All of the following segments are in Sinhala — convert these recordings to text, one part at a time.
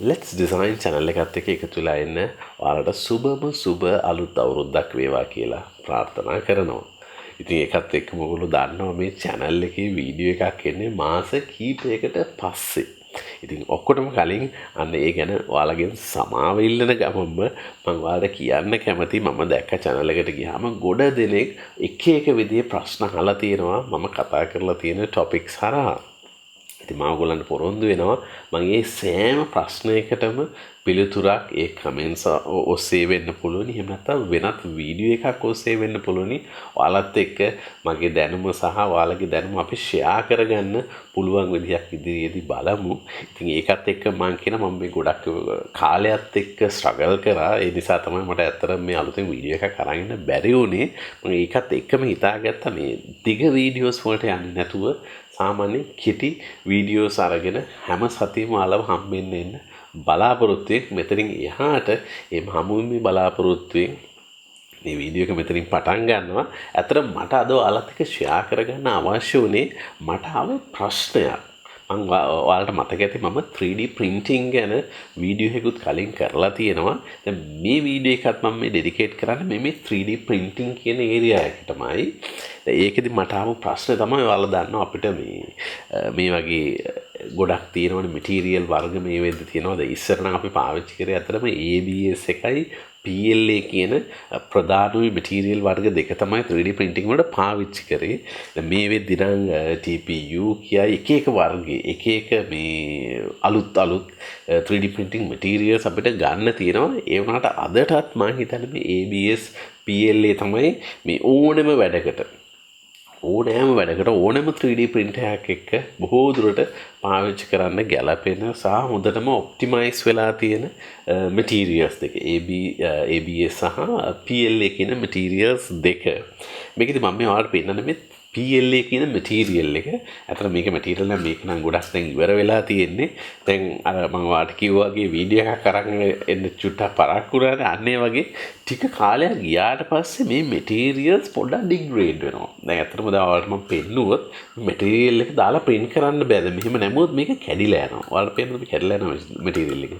Let's Design channel එකත් එක්ක එකතු වෙලා ඉන්න ඔයාලට සුබ අලුත් අවුරුද්දක් වේවා කියලා ප්‍රාර්ථනා කරනවා. ඉතින් ඒකත් එක්කම ඔයගොල්ලෝ දන්නවා මේ channel එකේ වීඩියෝ එකක් එන්නේ මාස කීපයකට පස්සේ. ඉතින් ඔක්කොටම කලින් අන්න ඒ ගැන ඔයාලගෙන් සමාව ඉල්ලන ගමන්ම මම ඔයාලට කියන්න කැමති මම දැක්ක channel එකට ගියාම ගොඩ දෙනෙක් එක විදිහේ ප්‍රශ්න අහලා තියෙනවා මම කතා කරලා තියෙන topics හරහා. ඉතින් මම ඔයගොල්ලන්ට පොරොන්දු වෙනවා මම මේ සෑම ප්‍රශ්නයකටම පිළිතුරක් ඒ කමෙන්ට්ස් ඔස්සේ වෙන්න පුළුවන්. එහෙම නැත්නම් වෙනත් වීඩියෝ එකක් ඔස්සේ වෙන්න පුළුවන්. ඔයාලත් එක්ක මගේ දැනුම සහ ඔයාලගේ දැනුම අපි ෂෙයා කරගන්න පුළුවන් විදිහක් ඉදිරියේදී බලමු. ඉතින් ඒකත් එක්ක මම කියන මම මේ ගොඩක් කාලයත් එක්ක ස්ට්‍රගල් කරා. ඒ නිසා තමයි මට ඇත්තටම මේ අලුතෙන් වීඩියෝ එකක් අරන් ඉන්න බැරි වුණේ. මම ඒකත් එක්කම හිතාගත්තා මේ දිග වීඩියෝස් වලට යන්නේ නැතුව සාමාන්‍ය කෙටි වීඩියෝස් අරගෙන හැම සතියෙම ආලව හම්බෙන්න එන්න බලාපොරොත්තුවෙන් මෙතනින් එහාට මේ හමුවීමේ බලාපොරොත්තුවෙන් මේ වීඩියෝ එක මෙතනින් පටන් ගන්නවා. ඇත්තට මට අද ඔයාලත් එක්ක ෂෙයා කරගන්න අවශ්‍ය වුණේ මට ආව ප්‍රශ්නයක්. මම ඔයාලට මතක ඇති මම 3D printing ගැන වීඩියෝ එකකුත් කලින් කරලා තියෙනවා. දැන් මේ වීඩියෝ එකත් මම මේ ඩෙඩිකේට් කරන්නේ මේ 3D printing කියන ඒරියා එකටමයි. ඒකෙදි මට ආව ප්‍රශ්නේ තමයි ඔයාලා දන්නවා අපිට මේ වගේ ගොඩක් තියෙනවනේ මැටීරියල් වර්ග මේ වෙද්දි තියෙනවා. දැන් ඉස්සර නම් අපි පාවිච්චි කරේ අතරම ABS එකයි PLA කියන ප්‍රධානම මැටීරියල් වර්ග දෙක තමයි 3D printing වලට පාවිච්චි කරේ. දැන් මේ වෙද්දි නම් TPU කියයි එක වර්ගයේ එක මේ අලුත් 3D printing materials අපිට ගන්න තියෙනවා. ඒ වුණාට අදටත් මම හිතන්නේ මේ ABS PLA තමයි මේ ඕනෑම වැඩකට ඕනෑම 3D printer එකක් එක්ක බොහෝ දුරට පාවිච්චි කරන්න ගැලපෙන සහ හොඳටම ඔප්ටිමයිස් වෙලා තියෙන materials දෙක ABS සහ PLA කියන materials දෙක. මේකෙදි මම මේ ඔයාලට පෙන්නන්නේ මේ PLA කියන material එක. අතන මේක material නම් මේක නම් ගොඩක් දැන් ඉවර වෙලා තියෙන්නේ. දැන් අර මම ඔයාලට කිව්වා වගේ වීඩියෝ එකක් අරන් එන්න චුට්ටක් පරක්කු වුණානේ. අන්න ඒ වගේ ටික කාලයක් ගියාට පස්සේ මේ materials පොඩ්ඩක් degrade වෙනවා. දැන් අතරම දැන් ඔයාලට මම පෙන්නුවොත් material එක දාලා print කරන්න බෑද? මෙහෙම නැමුවොත් මේක කැඩිලා යනවා. ඔයාලට පේනවද කැඩිලා යනවා material එක?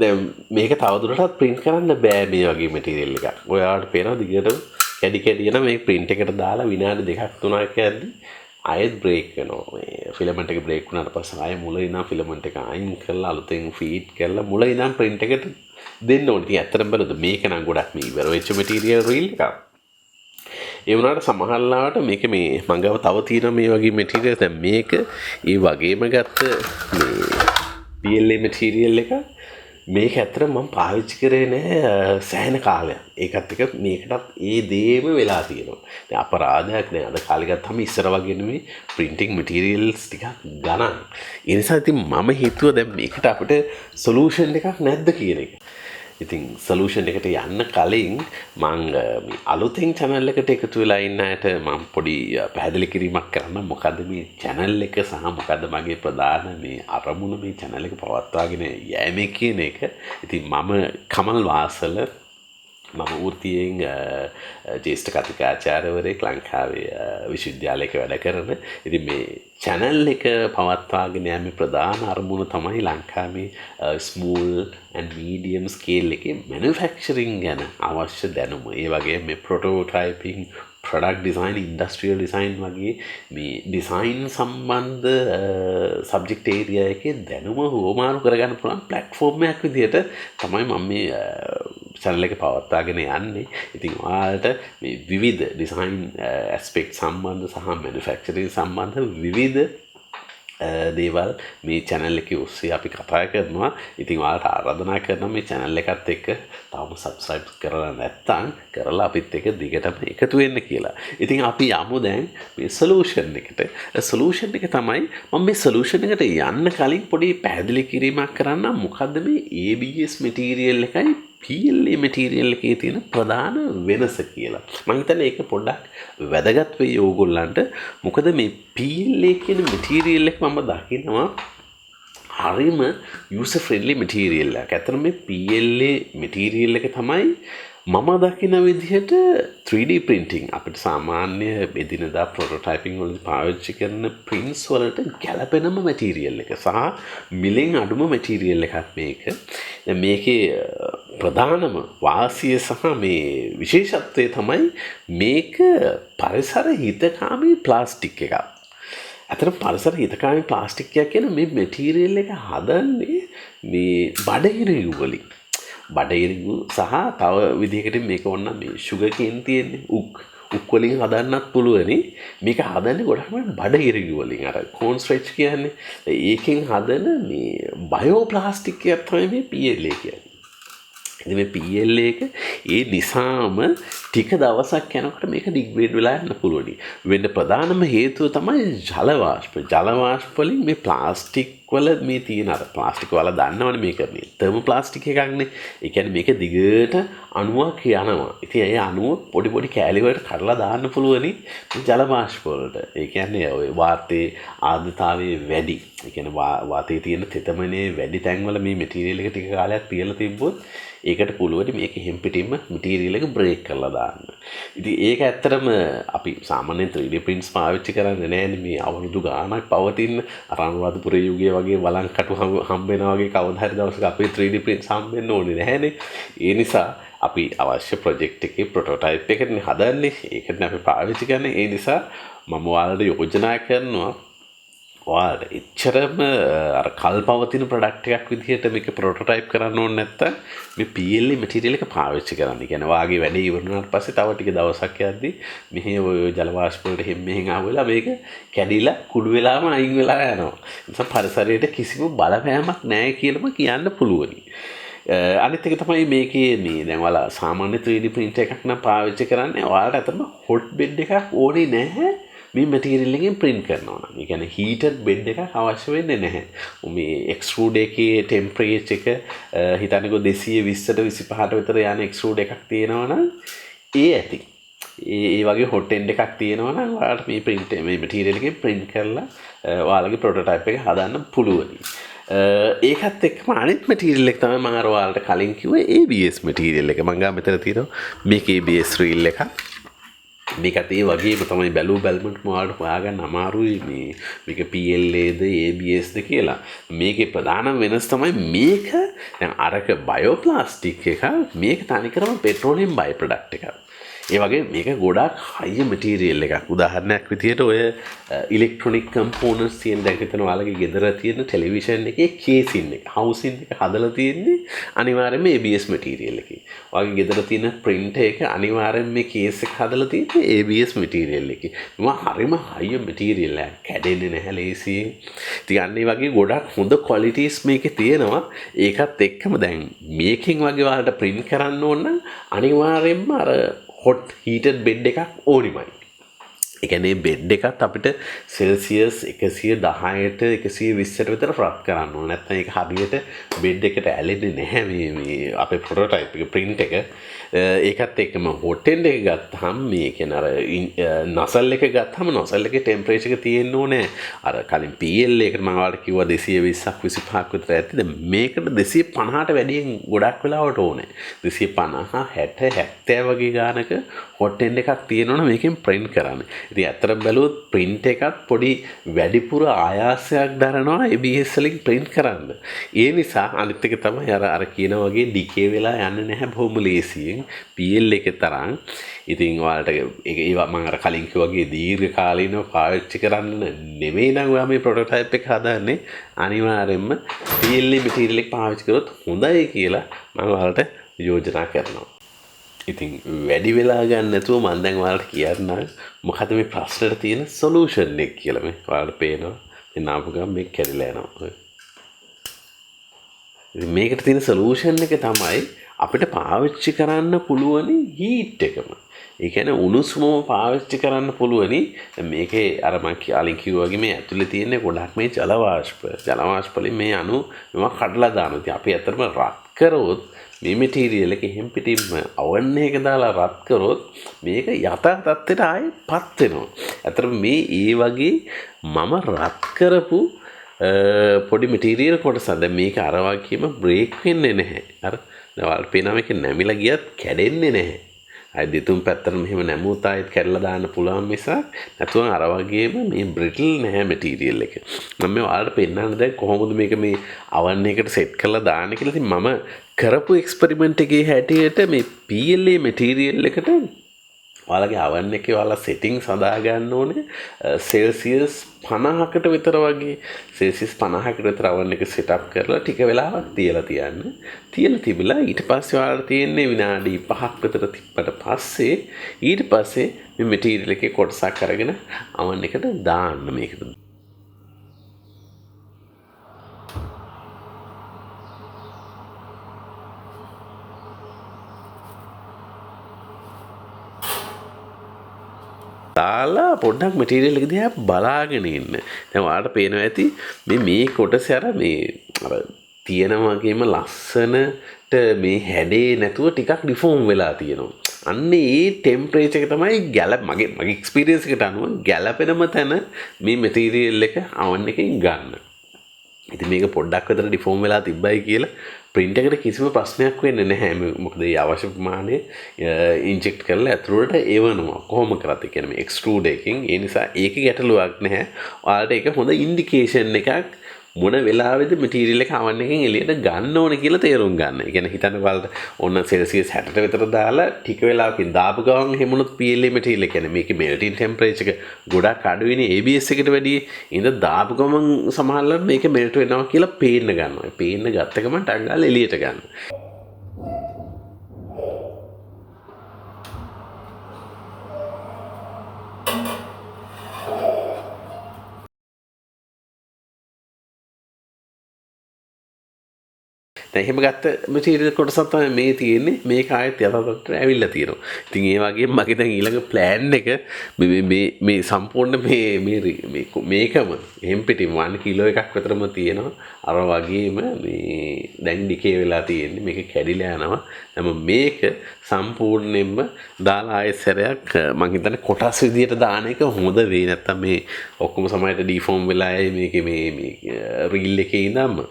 දැන් මේක තවදුරටත් print කරන්න බෑ මේ වගේ material එකක්. ඔයාලට පේනවා දිගටම කැඩි යන මේ print එකට දාලා විනාඩි 2ක් 3ක් යද්දි ආයෙත් break වෙනවා. මේ filament එක break වුණාට පස්සේ ආයෙ මුල ඉඳන් filament එක අයින් කරලා අලුතෙන් feed කරලා මුල ඉඳන් print එකට දෙන්න ඕනේ. ඉතින් ඇත්තටම බලද්දී මේක නම් ගොඩක් මේ ඉවර වෙච්ච material reel එකක්. ඒ වුණාට සමහරවිට මේක මේ මම ගාව තව තියෙනවා මේ වගේ material. දැන් මේක ඒ වගේම ගත්ත මේ PLA material එක මේක ඇත්තට මම පාවිච්චි කරේ නෑ සෑහෙන කාලයක්. ඒකත් එක මේකටත් ඒ දේම වෙලා තියෙනවා. දැන් අපරාධයක් නෑ. අද කාලේ ගත්තාම ඉස්සර වගේ නෙමෙයි printing materials ටිකක් ගණන්. ඒ නිසා ඉතින් මම හිතුවා දැන් මේකට අපිට solution එකක් නැද්ද කියන එක. ඉතින් solution එකට යන්න කලින් මම මේ අලුතෙන් channel එකට එකතු වෙලා ඉන්න අයට මම පොඩි පැහැදිලි කිරීමක් කරන්න. මොකද්ද මේ channel එක සහ මොකද්ද මගේ ප්‍රධාන මේ අරමුණ මේ channel එක පවත්වාගෙන යෑමේ කියන එක. ඉතින් මම කමල් වාසල මම වෘත්තියෙන් ජ්‍යෙෂ්ඨ කතිකාචාර්යවරයෙක් ලංකාවේ විශ්වවිද්‍යාලයක වැඩ කරන. ඉතින් මේ channel එක පවත්වාගෙන යෑමේ ප්‍රධාන අරමුණ තමයි ලංකාවේ small and medium scale එකේ manufacturing ගැන අවශ්‍ය දැනුම. ඒ වගේම මේ prototyping, product design, industrial design වගේ මේ design සම්බන්ධ subject area එකේ දැනුම හොමාරු කරගන්න පුළුවන් platform එකක් විදිහට තමයි මම මේ channel එක පවත්වාගෙන යන්නේ. ඉතින් ඔයාලට මේ විවිධ design aspect සම්බන්ධ සහ manufacturing සම්බන්ධ විවිධ දේවල් මේ channel එකේ ඔස්සේ අපි කතා කරනවා. ඉතින් ඔයාලට ආරාධනා කරනවා මේ channel එකත් එක්ක තාම subscribe කරලා නැත්නම් කරලා අපිත් එක්ක දිගටම එකතු වෙන්න කියලා. ඉතින් අපි යමු දැන් මේ solution එකට. solution එක තමයි මම මේ solution එකට යන්න කලින් පොඩි පැහැදිලි කිරීමක් කරන්න. මොකද්ද මේ ABS material එකයි PLA material එකේ තියෙන ප්‍රධාන වෙනස කියලා. මම හිතන්නේ ඒක පොඩ්ඩක් වැදගත් වෙයි ඕගොල්ලන්ට. මොකද මේ PLA කියන material එක මම දකිනවා හරිම user friendly material එකක්. ඇත්තටම මේ PLA material එක තමයි මම දකින විදිහට 3D printing අපිට සාමාන්‍ය එදිනදා ප්‍රොටෝටයිපින් වලින් පාවිච්චි කරන prints වලට ගැළපෙනම මැටීරියල් එක සහ මිලෙන් අඩුම මැටීරියල් එකක් මේක. දැන් මේකේ ප්‍රධානම වාසිය සහ මේ විශේෂත්වය තමයි මේක පරිසර හිතකාමී ප්ලාස්ටික් එකක්. ඇත්තටම පරිසර හිතකාමී ප්ලාස්ටික් එකක් කියන මේ මැටීරියල් එක හදන්නේ මේ බඩගිනි වලින්. බඩගිනි සහ තව විදිහකට මේක ඕන මේ sugar cane තියෙන්නේ උක් වලින් හදන්නත් පුළුවනි. මේක හදන්නේ ගොඩක්ම බඩගිනි වලින් අර corn starch කියන්නේ. ඒකෙන් හදන මේ බයෝ ප්ලාස්ටික් එකක් තමයි මේ PLA කියන්නේ. ඉතින් මේ PLA එක ඒ නිසාම ටික දවසක් යනකොට මේක ඩිග්‍රේඩ් වෙලා යන්න පුළුවන්. වෙන්න ප්‍රධානම හේතුව තමයි ජල වාෂ්ප. ජල වාෂ්ප වලින් මේ ප්ලාස්ටික් වල මේ තියෙන අර ප්ලාස්ටික් වල දන්නවනේ මේක මේ තර්මෝ ප්ලාස්ටික් එකක්නේ. ඒ කියන්නේ මේක දිගට අණුවක් යනවා. ඉතින් ඒ අණුව පොඩි කෑලි වලට කඩලා දාන්න පුළුවනි මේ ජල වාෂ්ප වලට. ඒ කියන්නේ ඔය වාතයේ ආර්ද්‍රතාවය වැඩි. ඒ කියන්නේ වාතයේ තියෙන තෙතමනේ වැඩි තැන්වල මේ මැටීරියල් එක ටික කාලයක් තියලා තිබ්බොත් ඒකට පුළුවන් මේක හැම පිටින්ම මැටීරියල් එක බ්‍රේක් කරලා දාන්න. ඉතින් ඒක ඇත්තටම අපි සාමාන්‍යයෙන් 3D prints පාවිච්චි කරන්නේ නැහැනේ මේ අවුරුදු ගාණක් පවතින අනුරාධපුර යුගයේ වගේ වළංකටු හම්බ වෙනා වගේ කවදා හරි දවසක අපේ 3D prints හම්බෙන්න ඕනේ නැහැනේ. ඒ නිසා අපි අවශ්‍ය ප්‍රොජෙක්ට් එකේ ප්‍රොටෝටයිප් එකනේ හදන්නේ. ඒකනේ අපි පාවිච්චි කරන්නේ. ඒ නිසා මම ඔයාලට යෝජනා කරනවා ඔයාලට එච්චරම අර කල්පවතින ප්‍රොඩක්ට් එකක් විදිහට මේක ප්‍රොටෝටයිප් කරන්න ඕනේ නැත්තම් මේ PLA මැටීරියල් එක පාවිච්චි කරන්න. ඒ කියන්නේ වාගේ වැඩේ ඉවර වුණාට පස්සේ තව ටික දවසක් යද්දි මෙහි ඔය ජල වාෂ්ප වලට මෙහෙන් ආවෙලා මේක කැඩිලා කුඩු වෙලාම අයින් වෙලා යනවා. ඒ නිසා පරිසරයට කිසිම බලපෑමක් නැහැ කියලාම කියන්න පුළුවනි. අනිත් එක තමයි මේකේ මේ දැන් ඔයාලා සාමාන්‍ය 3D printer එකක් නම් පාවිච්චි කරන්නේ ඔයාලට අතම hot bed එකක් ඕනේ නැහැ. මේ මැටීරියල් එකෙන් print කරනවා නම්. ඒ කියන්නේ heated bed එකක් අවශ්‍ය වෙන්නේ නැහැ. මේ extrude එකේ temperature එක හිතන්නකෝ 220ට 25ට විතර යන extrude එකක් තියෙනවා නම් ඒ ඇති. ඒ වගේ hot end එකක් තියෙනවා නම් ඔයාලට මේ print මේ මැටීරියල් එකෙන් print කරලා ඔයාලගේ prototype එක හදන්න පුළුවනි. ඒකත් එක්කම අනිත් මැටීරියල් එක තමයි මම අර ඔයාලට කලින් කිව්වේ ABS මැටීරියල් එක. මම ගා මෙතන තියෙනවා මේක ABS reel එකක්. මේකත් ඒ වගේම තමයි බැලූ බැලමට ඔයාලට හොයාගන්න අමාරුයි මේක PLAද ABSද කියලා. මේකේ ප්‍රධානම වෙනස තමයි මේක දැන් අරක බයෝ ප්ලාස්ටික් එකක් මේක තනිකරම පෙට්‍රෝලියම් බයි ප්‍රොඩක්ට් එකක්. ඒ වගේ මේක ගොඩාක් හයි මැටීරියල් එකක්. උදාහරණයක් විදියට ඔය ඉලෙක්ට්‍රොනික කම්පෝනන්ට්ස් තියෙන දැන් හිතන ඔයාලගේ ගෙදර තියෙන ටෙලිවිෂන් එකේ කේසින් එක හවුසින් එක හදලා තියෙන්නේ අනිවාර්යයෙන්ම ABS මැටීරියල් එකකින්. ඔයාගේ ගෙදර තියෙන printer එක අනිවාර්යයෙන්ම මේ කේස් එක හදලා තියෙන්නේ ABS මැටීරියල් එකකින්. මේවා හරිම හයි මැටීරියල් එකක්. කැඩෙන්නේ නැහැ ලේසියෙන්. ඉතින් අන්න ඒ වගේ ගොඩක් හොඳ qualities මේකේ තියෙනවා. ඒකත් එක්කම දැන් මේකෙන් වගේ ඔයාලට print කරන්න ඕන නම් අනිවාර්යයෙන්ම අර hot heated bed එකක් ඕනිමයි. ඒ කියන්නේ බෙඩ් එකත් අපිට සෙල්සියස් 110ට 120ට විතර රත් කරන්න ඕන. නැත්නම් ඒක හරියට බෙඩ් එකට ඇලෙන්නේ නැහැ මේ අපේ ප්‍රොටෝටයිප් එක print එක. ඒකත් එක්කම hot end එක ගත්තාම මේ කියන්නේ අර nozzle එක ගත්තාම nozzle එකේ temperature එක තියෙන්න ඕනේ. අර කලින් PLA එකට මම ඔයාලට කිව්වා 220ක් 25ක් විතර ඇති. දැන් මේකට 250ට වැඩියෙන් ගොඩක් වෙලාවට ඕනේ. 250 60 70 වගේ ගානක hot end එකක් තියෙනවනේ මේකෙන් print කරන්න. ඉතින් අතර බැලුවොත් print එකත් පොඩි වැඩිපුර ආයාසයක් දරනවා ABS වලින් print කරන්න. ඒ නිසා අනිත් එක තමයි අර කියන වගේ decay වෙලා යන්නේ නැහැ බොහොම ලේසියෙන් PLA එකේ තරම්. ඉතින් ඔයාලට ඒවා මම අර කලින් කිව්වා වගේ දීර්ඝ කාලීනව පාවිච්චි කරන්න නෙමෙයි නම් ඔයා මේ ප්‍රොටෝටයිප් එක හදන්නේ අනිවාර්යයෙන්ම PLA මැටීරියල් එක පාවිච්චි කරොත් හොඳයි කියලා මම ඔයාලට යෝජනා කරනවා. ඉතින් වැඩි වෙලා ගන්න නැතුව මම දැන් ඔයාලට කියන්න මොකද මේ ප්‍රශ්නෙට තියෙන සොලියුෂන් එක කියලා මේ ඔයාලට පේනවා. මෙන්න ආපු ගමන් මේක කැඩිලා යනවා. ඉතින් මේකට තියෙන සොලියුෂන් එක තමයි අපිට පාවිච්චි කරන්න පුළුවනි හීට් එකම. ඒ කියන්නේ උණුසුමම පාවිච්චි කරන්න පුළුවනි. දැන් මේකේ අර මම කලින් කිව්වා වගේ මේ ඇතුලේ තියෙන ගොඩක් මේ ජල වාෂ්ප වලින් මේ අණු මේවා කඩලා දානවා. ඉතින් අපි ඇත්තටම රත් කරොත් මේ මැටීරියල් එක එහෙම් පිටින්ම oven එක දාලා රත් කරොත් මේක යථා තත්ත්වයට ආයෙ පත් වෙනවා. ඇත්තටම මේ ඒ වගේ මම රත් කරපු පොඩි මටීරියල් කොටසක්. දැන් මේක අර වගේම බ්‍රේක් වෙන්නේ නැහැ. අර දැන් ඔයාලට පේනවා මේක නැමිලා ගියත් කැඩෙන්නේ නැහැ. අය දෙතුන් පැත්තට මෙහෙම නැමුවොත් ආයෙත් කැඩලා දාන්න පුළුවන් මිසක් නැතුව අර වගේම මේ බ්‍රිටල් නැහැ මටීරියල් එක. මම මේ ඔයාලට පෙන්නන්න දැන් කොහොමද මේක මේ oven එකට සෙට් කරලා දාන්නේ කියලා. ඉතින් මම කරපු එක්ස්පෙරිමන්ට් එකේ හැටියට මේ PLA මටීරියල් එකට ඔයාලගේ oven එකේ ඔයාලා සෙටින්ග්ස් හදා ගන්න ඕනේ සෙල්සියස් 50කට විතර වගේ. සෙල්සියස් 50කට විතර oven එක සෙට් අප් කරලා ටික වෙලාවක් තියලා තියන්න. තියලා තිබිලා ඊට පස්සේ ඔයාලට තියෙන්නේ විනාඩි 5ක් විතර තිබ්බට පස්සේ ඊට පස්සේ මේ මටීරියල් එකේ කොටසක් අරගෙන oven එකට දාන්න මේකට. දාලා පොඩ්ඩක් මටීරියල් එක දිහා බලාගෙන ඉන්න. දැන් ඔයාලට පේනවා ඇති මේ කොටස අර මේ අර තියෙන වගේම ලස්සනට මේ හැඩේ නැතුව ටිකක් ඩිෆෝම් වෙලා තියෙනවා. අන්න ඒ ටෙම්පරේචර් එක තමයි මගේ එක්ස්පීරියන්ස් එකට අනුව ගැළපෙනම තැන මේ මටීරියල් එක oven එකෙන් ගන්න. ඉතින් මේක පොඩ්ඩක් විතර ඩිෆෝම් වෙලා තිබ්බයි කියලා print එකට කිසිම ප්‍රශ්නයක් වෙන්නේ නැහැ. මොකද ඒ අවශ්‍ය ප්‍රමාණය ඉන්ජෙක්ට් කරලා ඇතුළට එවනවා. කොහොම කරත් ඒ කියන්නේ මේ එක්ස්ට්‍රූඩ් එකකින්. ඒ නිසා ඒක ගැටලුවක් නැහැ. ඔයාලට ඒක හොඳ ඉන්ඩිකේෂන් එකක් මොන වෙලාවෙද මටීරියල් එක oven එකෙන් එළියට ගන්න ඕනේ කියලා තේරුම් ගන්න. ඒ කියන්නේ හිතන්න බලන්න ඕන සෙල්සියස් 60ට විතර දාලා ටික වෙලාවකින් දාපු ගමන් හැමුණොත් PLA මටීරියල් කියන්නේ මේකේ මෙල්ටින් ටෙම්පරේචර් එක ගොඩක් අඩු වෙන්නේ ABS එකට වැඩිය. ඉතින් දාපු ගමන් සමහරවිට මේක මෙල්ට් වෙනවා කියලා පේන්න ගන්නවා. පේන්න ගත්ත ගමන් ටක් ගාලා එළියට ගන්නවා. දැන් එහෙම ගත්ත මටීරියල් කොටසක් තමයි මේ තියෙන්නේ. මේක ආයෙත් යථාර්ථයට ඇවිල්ලා තියෙනවා. ඉතින් ඒ වගේම මගේ දැන් ඊළඟ ප්ලෑන් එක මේ සම්පූර්ණ මේකම එහෙම් පිටින් 1 කිලෝ එකක් විතරම තියෙනවා. අර වගේම මේ දැන් ඩිකේ වෙලා තියෙන්නේ. මේක කැඩිලා යනවා. දැන් මේක සම්පූර්ණයෙන්ම දාලා ආයෙත් සැරයක් මම හිතන්නේ කොටස් විදියට දාන එක හොඳ වෙයි. නැත්තම් මේ ඔක්කොම සමහරට ඩිෆෝම් වෙලා මේකේ මේ රීල් එකේ ඉඳන්ම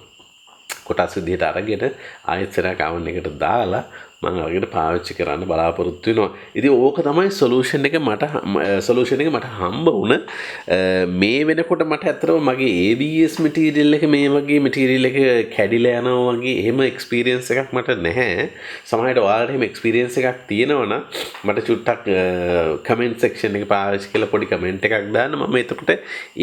කොටස් විදිහට අරගෙන ආයෙත් සරයක් oven එකට දාලා මම අරගෙන පාවිච්චි කරන්න බලාපොරොත්තු වෙනවා. ඉතින් ඕක තමයි සොලියුෂන් එක මට හම්බ වුණ. මේ වෙනකොට මට ඇත්තටම මගේ ABS මටීරියල් එක මේ වගේ මටීරියල් එක කැඩිලා යනවා වගේ එහෙම එක්ස්පීරියන්ස් එකක් මට නැහැ. සමහරවිට ඔයාලට එහෙම එක්ස්පීරියන්ස් එකක් තියෙනවා නම් මට චුට්ටක් කමෙන්ට් සෙක්ෂන් එකේ පාවිච්චි කරලා පොඩි කමෙන්ට් එකක් දාන්න. මම එතකොට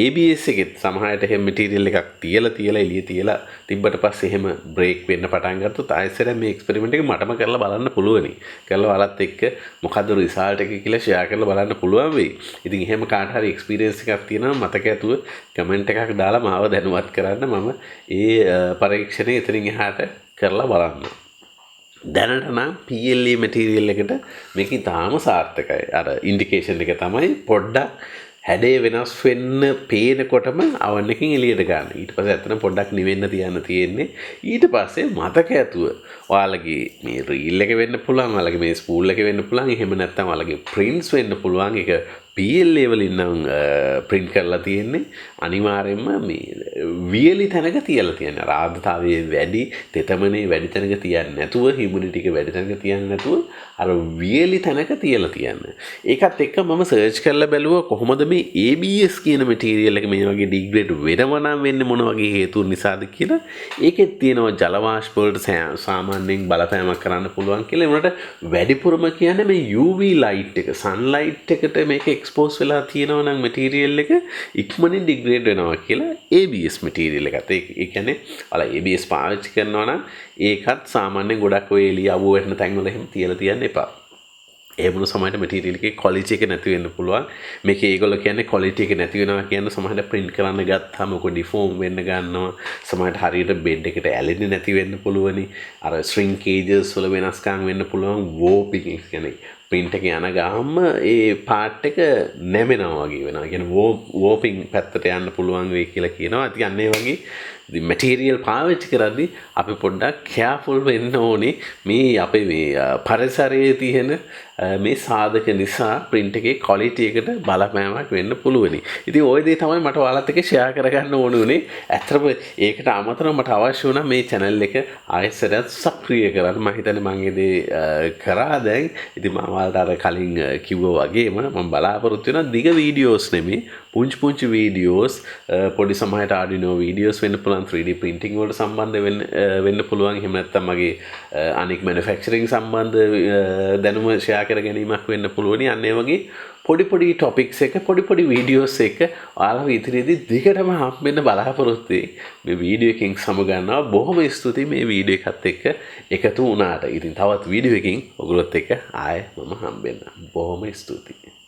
ABS එකෙත් සමහරවිට එහෙම මටීරියල් එකක් තියලා එළිය තියලා තිබ්බට පස්සේ එහෙම බ්‍රේක් වෙන්න පටන් ගත්තොත් ආයෙත් මේ එක්ස්පෙරිමන්ට් එක මටම කරලා බලන්න පුළුවනි. කරලා ඔයාලත් එක්ක මොකද්ද රිසල්ට් එක කියලා ෂෙයා කරලා බලන්න පුළුවන් වෙයි. ඉතින් එහෙම කාට හරි එක්ස්පීරියන්ස් එකක් තියෙනවා මතක ඇතුව කමෙන්ට් එකක් දාලා මාව දැනුවත් කරන්න. මම ඒ පරීක්ෂණය එතනින් එහාට කරලා බලන්න. දැනට නම් PLA මටීරියල් එකට මේක ඉතාම සාර්ථකයි. අර ඉන්ඩිකේෂන් එක තමයි පොඩ්ඩක් හැඩේ වෙනස් වෙන්න පේනකොටම oven එකකින් එළියට ගන්න. ඊට පස්සේ ඇත්තටම පොඩ්ඩක් නිවෙන්න තියන්න තියෙන්නේ. ඊට පස්සේ මතක ඇතුව ඔයාලගේ මේ reel එක වෙන්න පුළුවන්, ඔයාලගේ මේ spool එක වෙන්න පුළුවන්. එහෙම නැත්නම් ඔයාලගේ prints වෙන්න පුළුවන්. ඒක PLA වලින් නම් print කරලා තියෙන්නේ. අනිවාර්යයෙන්ම මේ වියලි තැනක තියලා තියෙනවා. ආර්ද්‍රතාවයේ වැඩි, තෙතමනේ වැඩි තැනක තියන්නේ නැතුව, humidity එක වැඩි තැනක තියන්නේ නැතුව අර වියලි තැනක තියලා තියන්න. ඒකත් එක්ක මම සර්ච් කරලා බැලුවා කොහොමද මේ ABS කියන මටීරියල් එක මේ වගේ ඩිග්‍රේඩ් වෙනවා නම් වෙන්නේ මොන වගේ හේතුන් නිසාද කියලා. ඒකෙත් තියෙනවා ජල වාෂ්ප වලට සාමාන්‍යයෙන් බලපෑමක් කරන්න පුළුවන් කියලා. ඒ වුණාට වැඩිපුරම කියන්නේ මේ UV light එක, sunlight එකට මේක එක්ස්පෝස් වෙලා තියෙනවා නම් මටීරියල් එක ඉක්මනින් ඩිග්‍රේඩ් වෙනවා කියලා ABS මටීරියල් එකත්. ඒ කියන්නේ ඔයාලා ABS පාවිච්චි කරනවා නම් ඒකත් සාමාන්‍යයෙන් ගොඩක් ඔය එළිය අවුව වෙන තැන්වල එහෙම තියලා තියන්න එපා. ඒ වුණ සමහරට මටීරියල් එකේ ක්වොලිටි එක නැති වෙන්න පුළුවන්. මේක ඒගොල්ලෝ කියන්නේ ක්වොලිටි එක නැති වෙනවා කියන්නේ සමහරට print කරන්න ගත්තාම මොකද ඩිෆෝම් වෙන්න ගන්නවා. සමහරට හරියට බෙඩ් එකට ඇලෙන්නේ නැති වෙන්න පුළුවනි. අර shrinkages වල වෙනස්කම් වෙන්න පුළුවන්. warping කියන්නේ print එක යන ගාම ඒ part එක නැමෙනවා වගේ වෙනවා. කියන්නේ warping පැත්තට යන්න පුළුවන් වෙයි කියලා කියනවා. ඉතින් අන්න ඒ වගේ ඉතින් මැටීරියල් පාවිච්චි කරද්දී අපි පොඩ්ඩක් කෑර්ෆුල් වෙන්න ඕනේ මේ අපේ මේ පරිසරයේ තියෙන මේ සාධක නිසා print එකේ quality එකට බලපෑමක් වෙන්න පුළුවනි. ඉතින් ওই දේ තමයි මට ඔයාලත් එක්ක share කරගන්න ඕන උනේ. ඇත්තටම ඒකට අමතරව මට අවශ්‍ය වුණා මේ channel එක ආයෙසරත් සක්‍රිය කරන්න. මම හිතන්නේ මම ඒ දේ කරා දැන්. ඉතින් මම ඔයාලට අර කලින් කිව්වා වගේම මම බලාපොරොත්තු වෙනවා දිග වීඩියෝස් නෙමෙයි පුංචි වීඩියෝස් පොඩි සමහරට Arduino වීඩියෝස් වෙන්න පුළුවන් 3D printing වලට සම්බන්ධ වෙන්න පුළුවන්. එහෙම නැත්නම් මගේ අනික් manufacturing සම්බන්ධ දැනුම share කර ගැනීමක් වෙන්න පුළුවනි. අන්න ඒ වගේ පොඩි topics එක පොඩි වීඩියෝස් එක ඔයාලව ඉදිරියේදී දිගටම හම්බෙන්න බලාපොරොත්තු වෙයි. මේ වීඩියෝ එකකින් සමගන්නවා. බොහොම ස්තුතියි මේ වීඩියෝ එකත් එක්ක එකතු වුණාට. ඉතින් තවත් වීඩියෝ එකකින් ඔයගොල්ලොත් එක්ක ආයෙ මම හම්බෙන්න. බොහොම ස්තුතියි.